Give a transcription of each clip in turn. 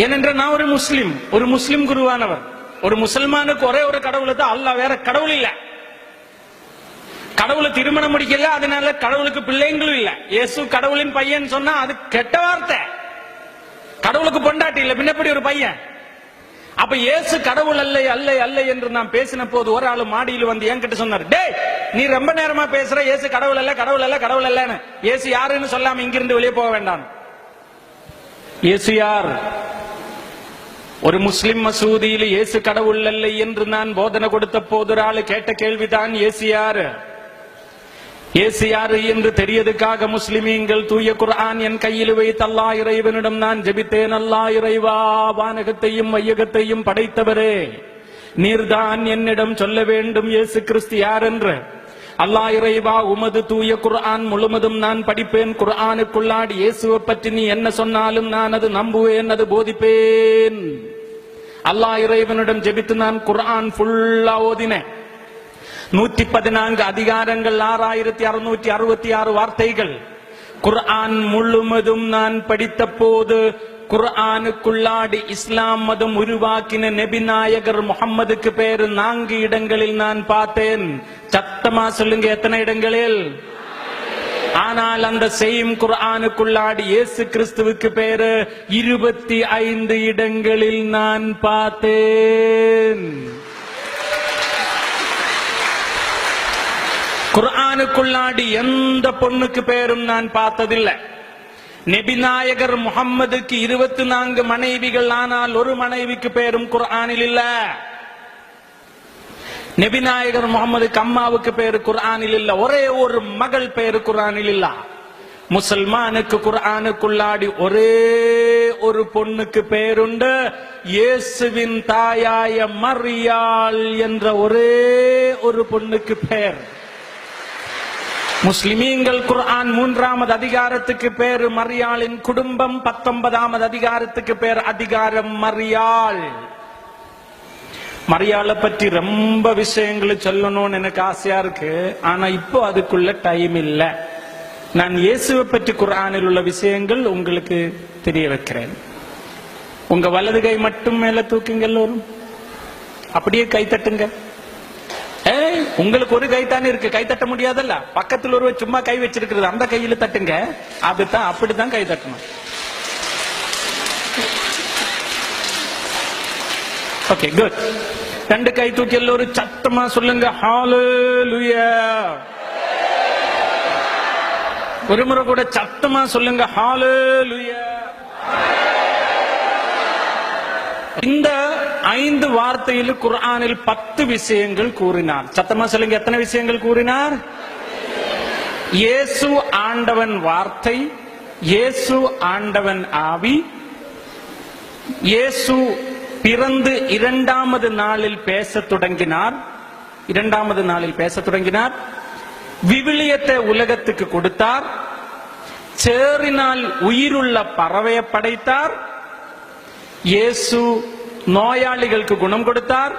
ஏனென்றால் நான் ஒரு முஸ்லிம் குருவானவர். ஒரு முசல்மானுக்கு ஒரே ஒரு கடவுளை தான் அல்லாஹ், வேற கடவுள் இல்ல. கடவுளை திருமணம் முடிக்கல, அதனால கடவுளுக்கு பிள்ளைங்களும் இல்ல. இயேசு கடவுளின் பையன் சொன்னா அது கெட்ட வார்த்தை. கடவுளுக்கு பொண்டாட்டி இல்ல, பின்னப்படி ஒரு பையன். அப்ப இயேசு கடவுள் அல்ல அல்ல அல்ல என்று நான் பேசின போது ஒரு ஆளு மாடியில் வந்து என்கிட்ட சொன்னார், டேய் நீ ரொம்ப நேரமா பேசுற, இயேசு கடவுள் அல்ல கடவுள் அல்ல கடவுள் அல்லன்னு. இயேசு யாருன்னு சொல்லாம இங்கிருந்து வெளியே போக வேண்டாம். இயேசு யார்? ஒரு முஸ்லிம் மசூதியில் இயேசு கடவுள் அல்ல என்று நான் போதனை கொடுத்த போது ஒரு ஆளு கேட்ட கேள்விதான், இயேசு யாரு? இயேசு யாரு என்று தெரியதுக்காக முஸ்லிமீன்கள் தூய குர்ஆன் என் கையில் வைத்து அல்லாஹ் இறைவனிடம் நான் ஜெபித்தேன். அல்லாஹ் இறைவா, வானகத்தையும் வையகத்தையும் படைத்தவரே, நீர்தான் என்னிடம் சொல்ல வேண்டும் இயேசு கிறிஸ்து யார் என்று. அல்லாஹ் இறைவா, உமது தூய குர்ஆன் முழுவதும் நான் படிப்பேன். குர்ஆனுக்குள்ளாடி இயேசுவை பற்றி நீ என்ன சொன்னாலும் நான் அது நம்புவேன், அது போதிப்பேன். அல்லாஹ் இறைவனிடம் ஜெபித்து நான் குர்ஆன் ஃபுல்லா ஓதினேன். 114 அதிகாரங்கள், 6666 வார்த்தைகள். குர்ஆன் முழுவதும் நான் படித்த போது குர்ஆனுக்குள்ளாடி இஸ்லாம் மதம் உருவாக்கின நபி நாயகர் முஹம்மதுக்கு பேரு 4 இடங்களில் நான் பார்த்தேன். சத்தமா சொல்லுங்க, எத்தனை இடங்களில்? ஆனால் அந்த செய்யும் குர்ஆனுக்குள்ளாடி இயேசு கிறிஸ்துவுக்கு பேரு 25 இடங்களில் நான் பார்த்தேன். குர்ஆனுக்குள்ளாடி எந்த பொண்ணுக்கு பேரும் நான் பார்த்ததில்லை. நபிநாயகர் முஹம்மதுக்கு 24 மனைவிகள், ஆனால் ஒரு மனைவிக்கு பேரும் குர்ஆனில் இல்ல. நபிநாயகர் முஹம்மதுக்கு அம்மாவுக்கு பேரு குர்ஆனில் இல்ல. ஒரே ஒரு மகள் பேரு குர்ஆனில் இல்ல. முசல்மானுக்கு குர்ஆனுக்குள்ளாடி ஒரே ஒரு பொண்ணுக்கு பேருண்டு, இயேசுவின் தாயாய மரியாள் என்ற ஒரே ஒரு பொண்ணுக்கு பேர். முஸ்லிமீன்கள் குர்ஆன் 3வது அதிகாரத்துக்கு பேரு மரியாளின் குடும்பம், 19வது அதிகாரத்துக்கு பேர் அதிகாரம் மரியாள். மரியாளை பற்றி ரொம்ப விஷயங்களை சொல்லணும்னு எனக்கு ஆசையா இருக்கு, ஆனா இப்போ அதுக்குள்ள டைம் இல்ல. நான் இயேசுவை பற்றி குர்ஆனில் உள்ள விஷயங்கள் உங்களுக்கு தெரிய வைக்கிறேன். உங்க வலது கை மட்டும் மேல தூக்குங்க, எல்லோரும் அப்படியே கை தட்டுங்க. உங்களுக்கு ஒரு கை தானே இருக்கு, கை தட்ட முடியாதல்ல. பக்கத்தில் ஒரு சும்மா கை வச்சிருக்கிறது, அந்த கையில தட்டுங்க. அதுதான், அப்படித்தான் கை தட்டணும். Okay, good. 2 கை தூக்கி எல்லோரும் சத்தமா சொல்லுங்க, ஹalleluya. ஒரு முறை கூட சத்தமா சொல்லுங்க, ஹalleluya. இந்த 5 வார்த்தையில் குர்ஆனில் 10 விஷயங்கள் கூறினார். சத்தமா சொல்லுங்க, எத்தனை விஷயங்கள் கூறினார்? இயேசு ஆண்டவன் வார்த்தை, இயேசு ஆண்டவன் ஆவி, இயேசு பிறந்து 2வது நாளில் பேசத் தொடங்கினார். 2வது நாளில் பேசத் தொடங்கினார். விவிலியத்தை உலகத்துக்கு கொடுத்தார். சேரினால் உயிருள்ள பறவையை படைத்தார். இயேசு நோயாளிகளுக்கு குணம் கொடுத்தார்.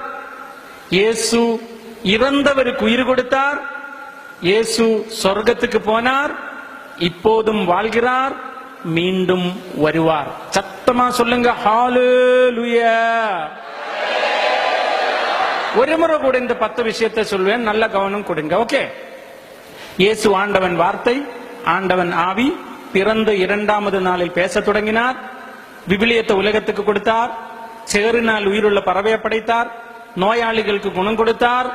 இயேசு இறந்தவருக்கு உயிர் கொடுத்தார். இயேசு சொர்க்கத்துக்கு போனார், இப்போதும் வாழ்கிறார், மீண்டும் வருவார். சத்தமா சொல்லுங்க, ஹalleluya. ஒரு முறை கூட இந்த 10 விஷயத்தை சொல்வேன், நல்ல கவனம் கொடுங்க. ஓகே. இயேசு ஆண்டவன் வார்த்தை, ஆண்டவன் ஆவி, பிறந்த 2வது நாளில் பேச தொடங்கினார். விவிலியத்தை உலகத்துக்கு கொடுத்தார். சேரினால் உயிருள்ள பறவையை படைத்தார். நோயாளிகளுக்கு குணம் கொடுத்தார்.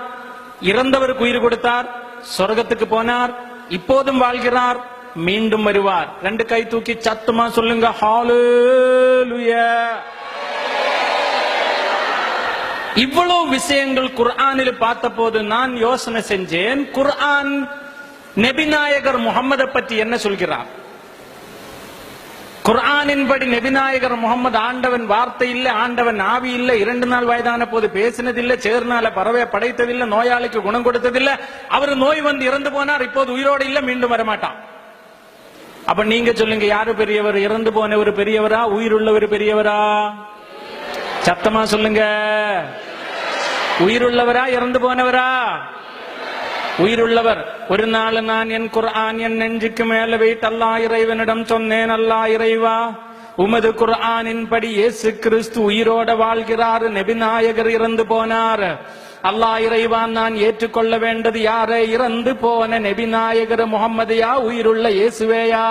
இறந்தவருக்கு உயிர் கொடுத்தார். சொர்க்கத்துக்கு போனார், இப்போதும் வாழ்கிறார், மீண்டும் வருவார். 2 கை தூக்கி சத்தமா சொல்லுங்க, ஹalleluya. இவ்வளவு விஷயங்கள் குர்ஆனில் பார்த்த போது நான் யோசனை செஞ்சேன், குர்ஆன் நபிநாயகர் முஹம்மதை பற்றி என்ன சொல்கிறார்? குர்ஆனின் படி நபிநாயகர் முஹம்மது ஆண்டவன் வார்த்தை இல்ல, ஆண்டவன் ஆவி இல்ல, 2 நாள் வயதான போது பேசினதில்லை, சேர்னால பறவையை படைத்ததில்லை, நோயாளிக்கு குணம் கொடுத்ததில்லை, அவர் நோய் வந்து இறந்து போனார், இப்போது உயிரோடு இல்ல, மீண்டும் வரமாட்டான். அப்ப நீங்க சொல்லுங்க, யாரு பெரியவர்? இறந்து போனவர் பெரியவரா, உயிருள்ளவர் பெரியவரா? சத்தமா சொல்லுங்க, உயிருள்ளவரா இறந்து போனவரா? உயிருள்ளவர். ஒரு நாள் நான் என் குர்ஆன் என் நெஞ்சுக்கு மேல வைத்து அல்லாஹ் இறைவனிடம் சொன்னேன், அல்லாஹ் இறைவா, உமது குர்ஆனின் படி இயேசு கிறிஸ்து உயிரோட வாழ்கிறார், நபி நாயகர் இறந்து போனார். அல்லாஹ் இறைவான், நான் ஏற்றுக்கொள்ள வேண்டது யாரை? இறந்து போன நபி நாயகர் முகம்மதையா, உயிருள்ள இயேசுவேயா?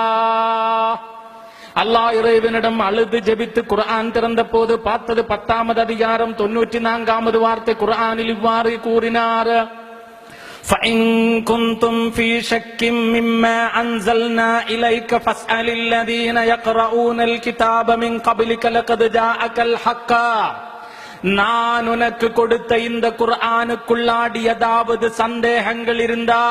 அல்லாஹ் இறைவனிடம் அழுது ஜெபித்து குர்ஆன் திறந்த போது பார்த்தது 10வது அதிகாரம் 94வது வார்த்தை. குர்ஆனில் இவ்வாறு கூறினார்: فَإِن كُنتُمْ فِي شَكٍّ مِّمَّا أَنزَلْنَا إِلَيْكَ فَاسْأَلِ الَّذِينَ يَقْرَؤُونَ الْكِتَابَ مِنْ قَبْلِكَ لَقَدْ جَاءَكَ الْحَقُّ. நான் உனக்கு கொடுத்த இந்த குர்ஆனுக்குள்ளாடி ஏதாவது சந்தேகங்கள் இருந்தா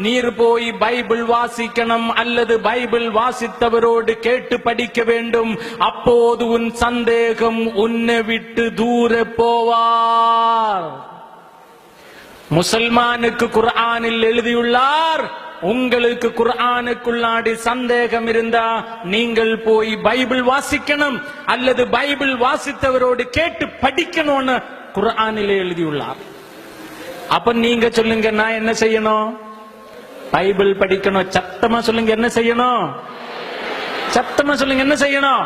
நீர் போய் பைபிள் வாசிக்கணும், அல்லது பைபிள் வாசித்தவரோடு கேட்டு படிக்க வேண்டும். அப்போது உன் சந்தேகம் உன்னை விட்டு தூர போவார். முசல்மானுக்கு குர்ஆனில் எழுதியுள்ளார், உங்களுக்கு குர்ஆனுக்குள்ளாடி சந்தேகம் இருந்தா நீங்கள் போய் பைபிள் வாசிக்கணும், அல்லது பைபிள் வாசித்தவரோடு கேட்டு படிக்கணும்னு குர்ஆனிலே எழுதியுள்ளார். அப்ப நீங்க சொல்லுங்க, நான் என்ன செய்யணும்? பைபிள் படிக்கணும். சத்தமா சொல்லுங்க, என்ன செய்யணும்? சத்தமா சொல்லுங்க, என்ன செய்யணும்?